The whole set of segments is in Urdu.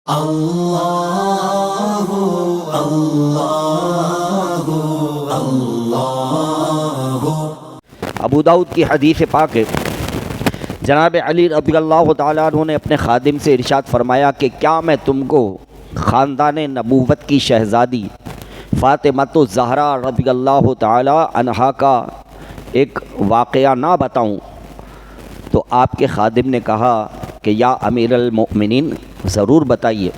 اللہ اللہ اللہ۔ ابو داؤد کی حدیث پاک ہے، جناب علی رضی اللہ تعالیٰ عنہ نے اپنے خادم سے ارشاد فرمایا کہ کیا میں تم کو خاندان نبوت کی شہزادی فاطمۃ الزہرا رضی اللہ تعالیٰ عنہا کا ایک واقعہ نہ بتاؤں؟ تو آپ کے خادم نے کہا کہ یا امیر المؤمنین ضرور بتائیے۔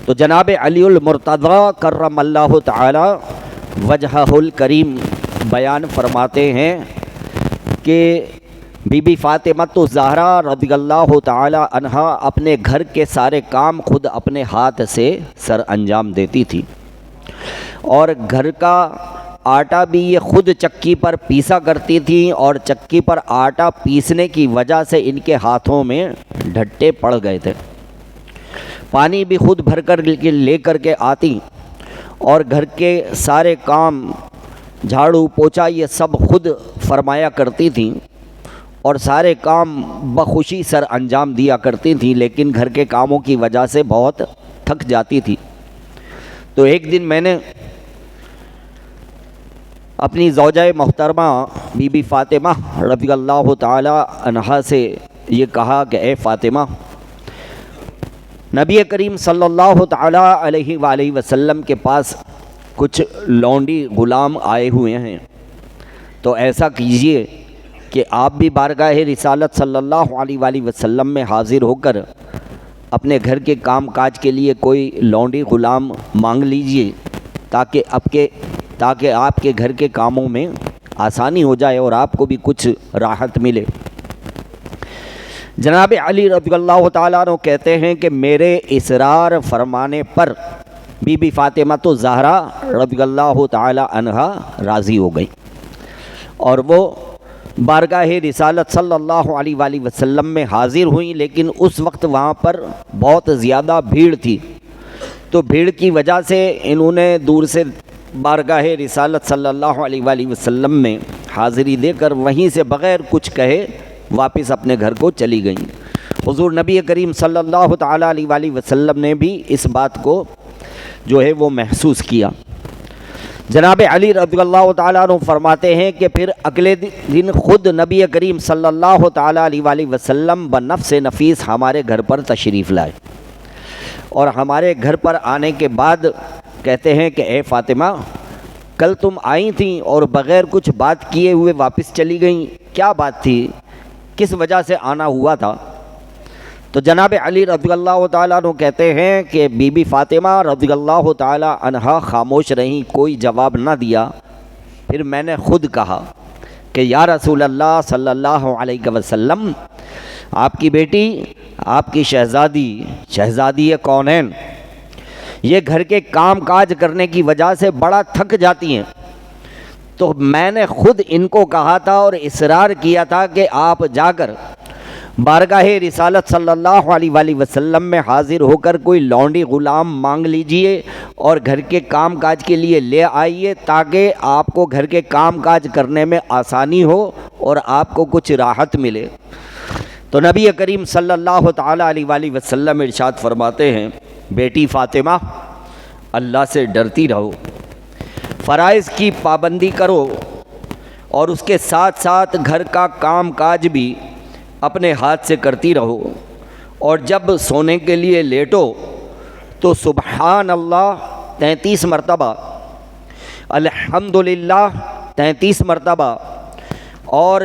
تو جناب علی المرتضی کرم اللہ تعالی وجہہ الکریم بیان فرماتے ہیں کہ بی بی فاطمۃ الزہرا رضی اللہ تعالی عنہا اپنے گھر کے سارے کام خود اپنے ہاتھ سے سر انجام دیتی تھی، اور گھر کا آٹا بھی یہ خود چکی پر پیسا کرتی تھیں، اور چکی پر آٹا پیسنے کی وجہ سے ان کے ہاتھوں میں ڈھٹے پڑ گئے تھے۔ پانی بھی خود بھر کر لے کر کے آتی، اور گھر کے سارے کام جھاڑو پوچھا یہ سب خود فرمایا کرتی تھیں، اور سارے کام بخوشی سر انجام دیا کرتی تھیں، لیکن گھر کے کاموں کی وجہ سے بہت تھک جاتی تھی۔ تو ایک دن میں نے اپنی زوجہ محترمہ بی بی فاطمہ رضی اللہ تعالی عنہا سے یہ کہا کہ اے فاطمہ، نبی کریم صلی اللہ تعالی علیہ وآلہ وسلم کے پاس کچھ لونڈی غلام آئے ہوئے ہیں، تو ایسا کیجئے کہ آپ بھی بارگاہ رسالت صلی اللہ علیہ وآلہ وسلم میں حاضر ہو کر اپنے گھر کے کام کاج کے لیے کوئی لونڈی غلام مانگ لیجئے، تاکہ آپ کے گھر کے کاموں میں آسانی ہو جائے اور آپ کو بھی کچھ راحت ملے۔ جناب علی رضی اللہ تعالیٰ عنہ کہتے ہیں کہ میرے اصرار فرمانے پر بی بی فاطمۃ الزہرا رضی اللہ تعالیٰ عنہا راضی ہو گئی، اور وہ بارگاہ رسالت صلی اللہ علیہ وآلہ وسلم میں حاضر ہوئیں، لیکن اس وقت وہاں پر بہت زیادہ بھیڑ تھی، تو بھیڑ کی وجہ سے انہوں نے دور سے بارگاہ رسالت صلی اللہ علیہ وآلہ وسلم میں حاضری دے کر وہیں سے بغیر کچھ کہے واپس اپنے گھر کو چلی گئیں۔ حضور نبی کریم صلی اللہ تعالیٰ علیہ وآلہ وسلم نے بھی اس بات کو جو ہے وہ محسوس کیا۔ جناب علی رضی اللہ تعالیٰ عنہ فرماتے ہیں کہ پھر اگلے دن خود نبی کریم صلی اللہ تعالیٰ علیہ وآلہ وسلم بنفس نفیس ہمارے گھر پر تشریف لائے، اور ہمارے گھر پر آنے کے بعد کہتے ہیں کہ اے فاطمہ، کل تم آئی تھیں اور بغیر کچھ بات کیے ہوئے واپس چلی گئیں، کیا بات تھی؟ کس وجہ سے آنا ہوا تھا؟ تو جناب علی رضی اللہ تعالیٰ عنہ کہتے ہیں کہ بی بی فاطمہ رضی اللہ تعالیٰ عنہا خاموش رہیں، کوئی جواب نہ دیا۔ پھر میں نے خود کہا کہ یا رسول اللہ صلی اللہ علیہ وسلم، آپ کی بیٹی، آپ کی شہزادی کونین، یہ گھر کے کام کاج کرنے کی وجہ سے بڑا تھک جاتی ہیں، تو میں نے خود ان کو کہا تھا اور اصرار کیا تھا کہ آپ جا کر بارگاہ رسالت صلی اللہ علیہ وآلہ وسلم میں حاضر ہو کر کوئی لونڈی غلام مانگ لیجئے اور گھر کے کام کاج کے لیے لے آئیے، تاکہ آپ کو گھر کے کام کاج کرنے میں آسانی ہو اور آپ کو کچھ راحت ملے۔ تو نبی کریم صلی اللہ تعالیٰ علیہ وآلہ وسلم ارشاد فرماتے ہیں، بیٹی فاطمہ، اللہ سے ڈرتی رہو، فرائض کی پابندی کرو، اور اس کے ساتھ ساتھ گھر کا کام کاج بھی اپنے ہاتھ سے کرتی رہو، اور جب سونے کے لیے لیٹو تو سبحان اللہ 33 مرتبہ، الحمدللہ 33 مرتبہ، اور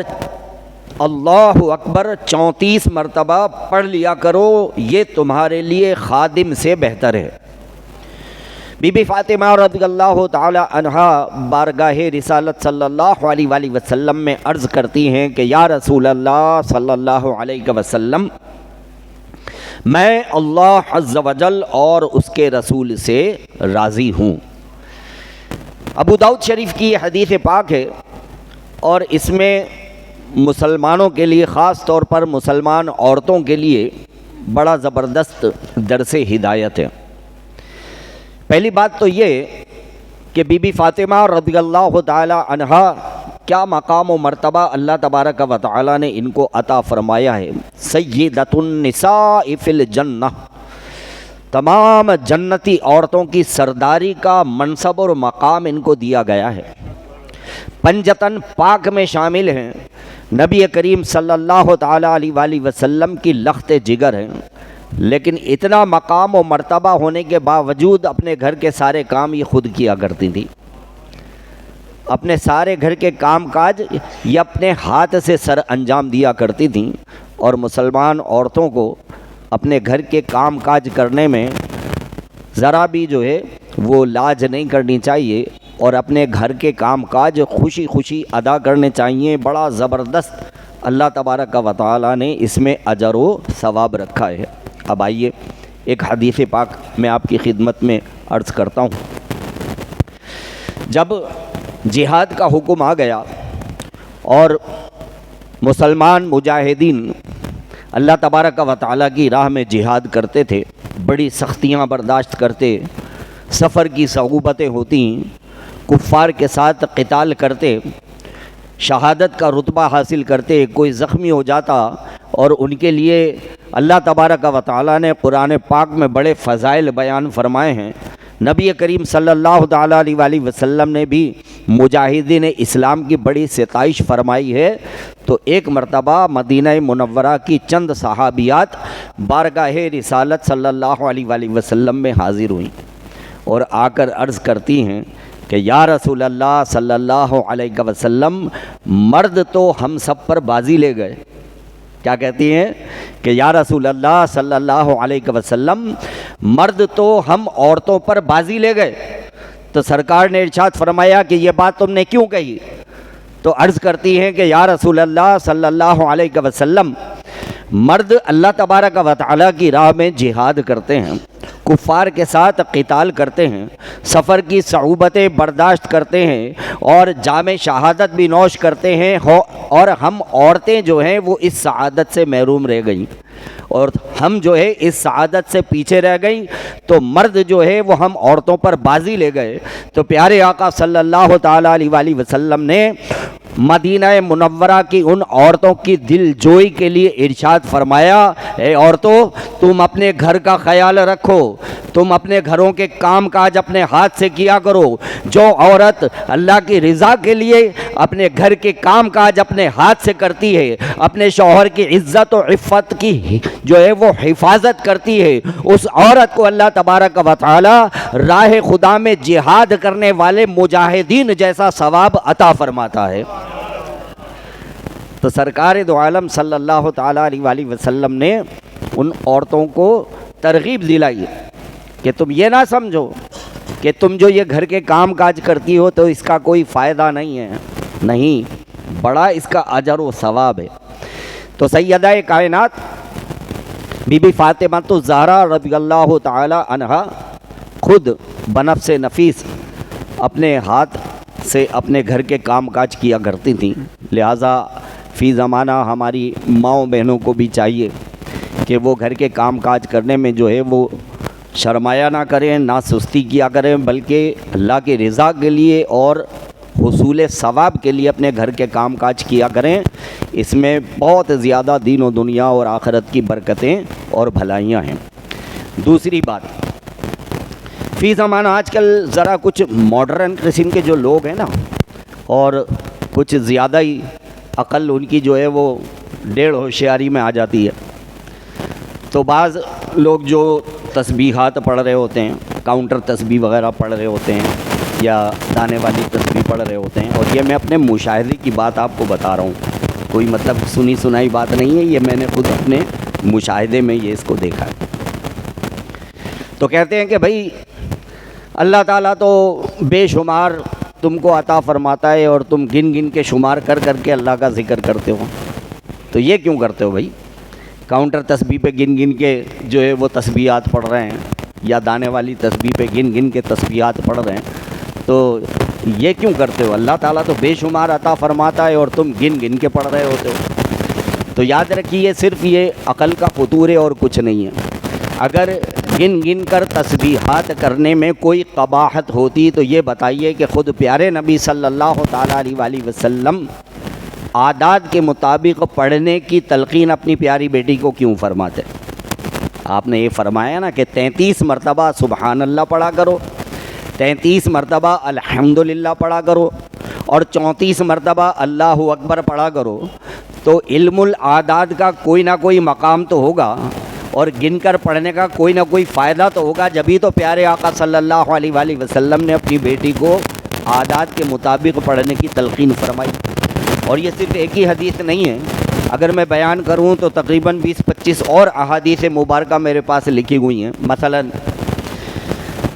اللہ اکبر 34 مرتبہ پڑھ لیا کرو، یہ تمہارے لیے خادم سے بہتر ہے۔ بی بی فاطمہ رضی اللہ تعالی عنہا بارگاہ رسالت صلی اللہ علیہ وآلہ وسلم میں عرض کرتی ہیں کہ یا رسول اللہ صلی اللہ علیہ وسلم، میں اللہ عز و جل اور اس کے رسول سے راضی ہوں۔ ابو داؤد شریف کی یہ حدیث پاک ہے، اور اس میں مسلمانوں کے لیے، خاص طور پر مسلمان عورتوں کے لیے بڑا زبردست درس ہدایت ہے۔ پہلی بات تو یہ کہ بی بی فاطمہ رضی اللہ تعالی عنہا کیا مقام و مرتبہ اللہ تبارک و تعالی نے ان کو عطا فرمایا ہے۔ سیدۃ النساء فی الجنہ، تمام جنتی عورتوں کی سرداری کا منصب اور مقام ان کو دیا گیا ہے، پنجتن پاک میں شامل ہیں، نبی کریم صلی اللہ تعالیٰ علیہ وآلہ وسلم کی لخت جگر ہیں، لیکن اتنا مقام و مرتبہ ہونے کے باوجود اپنے گھر کے سارے کام یہ خود کیا کرتی تھی، اپنے سارے گھر کے کام کاج یہ اپنے ہاتھ سے سر انجام دیا کرتی تھیں، اور مسلمان عورتوں کو اپنے گھر کے کام کاج کرنے میں ذرا بھی جو ہے وہ لاج نہیں کرنی چاہیے، اور اپنے گھر کے کام کاج خوشی خوشی ادا کرنے چاہیے۔ بڑا زبردست اللہ تبارک و تعالیٰ نے اس میں اجر و ثواب رکھا ہے۔ اب آئیے ایک حدیث پاک میں آپ کی خدمت میں عرض کرتا ہوں۔ جب جہاد کا حکم آ گیا اور مسلمان مجاہدین اللہ تبارک و تعالیٰ کی راہ میں جہاد کرتے تھے، بڑی سختیاں برداشت کرتے، سفر کی صعوبتیں ہوتی، کفار کے ساتھ قتال کرتے، شہادت کا رتبہ حاصل کرتے، کوئی زخمی ہو جاتا، اور ان کے لیے اللہ تبارک و تعالیٰ نے قرآن پاک میں بڑے فضائل بیان فرمائے ہیں۔ نبی کریم صلی اللہ تعالیٰ علیہ وآلہ وسلم نے بھی مجاہدین اسلام کی بڑی ستائش فرمائی ہے۔ تو ایک مرتبہ مدینہ منورہ کی چند صحابیات بارگاہ رسالت صلی اللہ علیہ وآلہ وسلم میں حاضر ہوئیں اور آ کر عرض کرتی ہیں کہ یا رسول اللہ صلی اللہ علیہ وسلم، مرد تو ہم سب پر بازی لے گئے۔ کیا کہتی ہیں کہ یا رسول اللہ صلی اللہ علیہ وسلم، مرد تو ہم عورتوں پر بازی لے گئے۔ تو سرکار نے ارشاد فرمایا کہ یہ بات تم نے کیوں کہی؟ تو عرض کرتی ہیں کہ یا رسول اللہ صلی اللہ علیہ وسلم، مرد اللہ تبارک و تعالیٰ کی راہ میں جہاد کرتے ہیں، کفار کے ساتھ قتال کرتے ہیں، سفر کی صعوبتیں برداشت کرتے ہیں، اور جام شہادت بھی نوش کرتے ہیں، اور ہم عورتیں جو ہیں وہ اس سعادت سے محروم رہ گئیں، اور ہم جو ہے اس سعادت سے پیچھے رہ گئیں، تو مرد جو ہے وہ ہم عورتوں پر بازی لے گئے۔ تو پیارے آقا صلی اللہ تعالیٰ علیہ وآلہ وسلم نے مدینہ منورہ کی ان عورتوں کی دل جوئی کے لیے ارشاد فرمایا، اے عورتوں، تم اپنے گھر کا خیال رکھو، تم اپنے گھروں کے کام کاج اپنے ہاتھ سے کیا کرو۔ جو عورت اللہ کی رضا کے لیے اپنے گھر کے کام کاج اپنے ہاتھ سے کرتی ہے، اپنے شوہر کی عزت و عفت کی جو ہے وہ حفاظت کرتی ہے، اس عورت کو اللہ تبارک و تعالی راہ خدا میں جہاد کرنے والے مجاہدین جیسا ثواب عطا فرماتا ہے۔ تو سرکار دو عالم صلی اللہ تعالیٰ علیہ وآلہ وسلم نے ان عورتوں کو ترغیب دلائی کہ تم یہ نہ سمجھو کہ تم جو یہ گھر کے کام کاج کرتی ہو تو اس کا کوئی فائدہ نہیں ہے، نہیں، بڑا اس کا اجر و ثواب ہے۔ تو سیدہ کائنات بی بی فاطمہ تو زہرا رضی اللہ تعالی عنہا خود بنفس نفیس اپنے ہاتھ سے اپنے گھر کے کام کاج کیا کرتی تھیں، لہٰذا فی زمانہ ہماری ماؤں بہنوں کو بھی چاہیے کہ وہ گھر کے کام کاج کرنے میں جو ہے وہ شرمایا نہ کریں، نہ سستی کیا کریں، بلکہ اللہ کی رضا کے لیے اور حصول ثواب کے لیے اپنے گھر کے کام کاج کیا کریں۔ اس میں بہت زیادہ دین و دنیا اور آخرت کی برکتیں اور بھلائیاں ہیں۔ دوسری بات، فی زمانہ آج کل ذرا کچھ ماڈرن قسم کے جو لوگ ہیں نا، اور کچھ زیادہ ہی عقل ان کی جو ہے وہ ڈیڑھ ہوشیاری میں آ جاتی ہے۔ تو بعض لوگ جو تسبیحات پڑھ رہے ہوتے ہیں، کاؤنٹر تسبیح وغیرہ پڑھ رہے ہوتے ہیں، یا دانے والی تسبیح پڑھ رہے ہوتے ہیں، اور یہ میں اپنے مشاہدے کی بات آپ کو بتا رہا ہوں، کوئی مطلب سنی سنائی بات نہیں ہے، یہ میں نے خود اپنے مشاہدے میں یہ اس کو دیکھا ہے۔ تو کہتے ہیں کہ بھائی اللہ تعالیٰ تو بے شمار تم کو عطا فرماتا ہے اور تم گن گن کے شمار کر کر کے اللہ کا ذکر کرتے ہو، تو یہ کیوں کرتے ہو بھائی؟ کاؤنٹر تسبیح پہ گن گن کے جو ہے وہ تسبیحات پڑھ رہے ہیں، یا دانے والی تسبیح پہ گن گن کے تسبیحات پڑھ رہے ہیں، تو یہ کیوں کرتے ہو؟ اللہ تعالیٰ تو بے شمار عطا فرماتا ہے اور تم گن گن کے پڑھ رہے ہوتے ہو۔ تو یاد رکھیے صرف یہ عقل کا فطور ہے اور کچھ نہیں ہے۔ اگر گن گن کر تسبیحات کرنے میں کوئی قباحت ہوتی تو یہ بتائیے کہ خود پیارے نبی صلی اللہ تعالیٰ علیہ وآلہ وسلم اعداد کے مطابق پڑھنے کی تلقین اپنی پیاری بیٹی کو کیوں فرماتے؟ آپ نے یہ فرمایا نا کہ 33 مرتبہ سبحان اللہ پڑھا کرو، 33 مرتبہ الحمدللہ پڑھا کرو، اور 34 مرتبہ اللہ اکبر پڑھا کرو، تو علم العادات کا کوئی نہ کوئی مقام تو ہوگا، اور گن کر پڑھنے کا کوئی نہ کوئی فائدہ تو ہوگا. جبھی تو پیارے آقا صلی اللہ علیہ وآلہ وسلم نے اپنی بیٹی کو عادات کے مطابق پڑھنے کی تلقین فرمائی. اور یہ صرف ایک ہی حدیث نہیں ہے، اگر میں بیان کروں تو تقریباً 20-25 اور احادیث مبارکہ میرے پاس لکھی ہوئی ہیں. مثلا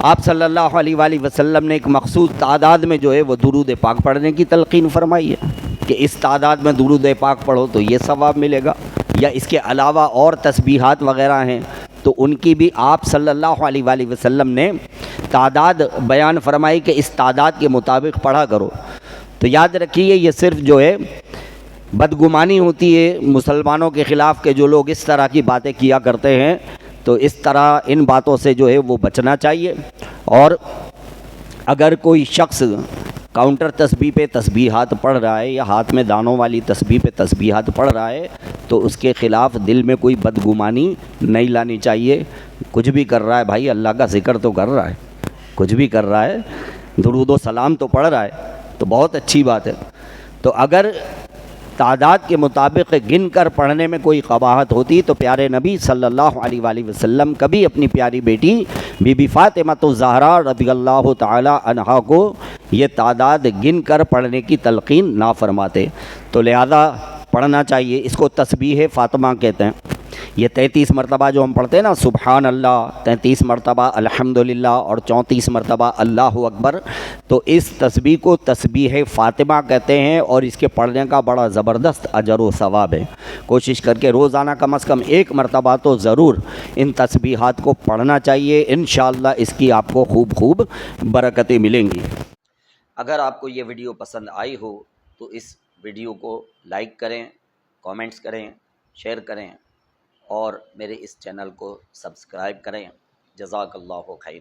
آپ صلی اللہ علیہ وآلہ وسلم نے ایک مخصوص تعداد میں جو ہے وہ درود پاک پڑھنے کی تلقین فرمائی ہے کہ اس تعداد میں درود پاک پڑھو تو یہ ثواب ملے گا. یا اس کے علاوہ اور تسبیحات وغیرہ ہیں تو ان کی بھی آپ صلی اللہ علیہ وآلہ وسلم نے تعداد بیان فرمائی کہ اس تعداد کے مطابق پڑھا کرو. تو یاد رکھیے یہ صرف جو ہے بدگمانی ہوتی ہے مسلمانوں کے خلاف کہ جو لوگ اس طرح کی باتیں کیا کرتے ہیں، تو اس طرح ان باتوں سے جو ہے وہ بچنا چاہیے. اور اگر کوئی شخص کاؤنٹر تسبیح پہ تسبیحات پڑھ رہا ہے یا ہاتھ میں دانوں والی تسبیح پہ تسبیحات پڑھ رہا ہے تو اس کے خلاف دل میں کوئی بدگمانی نہیں لانی چاہیے. کچھ بھی کر رہا ہے بھائی، اللہ کا ذکر تو کر رہا ہے، کچھ بھی کر رہا ہے، درود و سلام تو پڑھ رہا ہے، تو بہت اچھی بات ہے. تو اگر تعداد کے مطابق گن کر پڑھنے میں کوئی قباحت ہوتی تو پیارے نبی صلی اللہ علیہ وآلہ وسلم کبھی اپنی پیاری بیٹی بی بی فاطمہ الزہرا رضی اللہ تعالی عنہا کو یہ تعداد گن کر پڑھنے کی تلقین نہ فرماتے. تو لہذا پڑھنا چاہیے. اس کو تسبیح فاطمہ کہتے ہیں. یہ 33 مرتبہ جو ہم پڑھتے ہیں نا سبحان اللہ، 33 مرتبہ الحمدللہ اور 34 مرتبہ اللہ اکبر، تو اس تسبیح کو تسبیح فاطمہ کہتے ہیں، اور اس کے پڑھنے کا بڑا زبردست اجر و ثواب ہے. کوشش کر کے روزانہ کم از کم ایک مرتبہ تو ضرور ان تسبیحات کو پڑھنا چاہیے. انشاءاللہ اس کی آپ کو خوب برکتیں ملیں گی. اگر آپ کو یہ ویڈیو پسند آئی ہو تو اس ویڈیو کو لائک کریں، کامنٹس کریں، شیئر کریں، اور میرے اس چینل کو سبسکرائب کریں. جزاک اللہ خیر.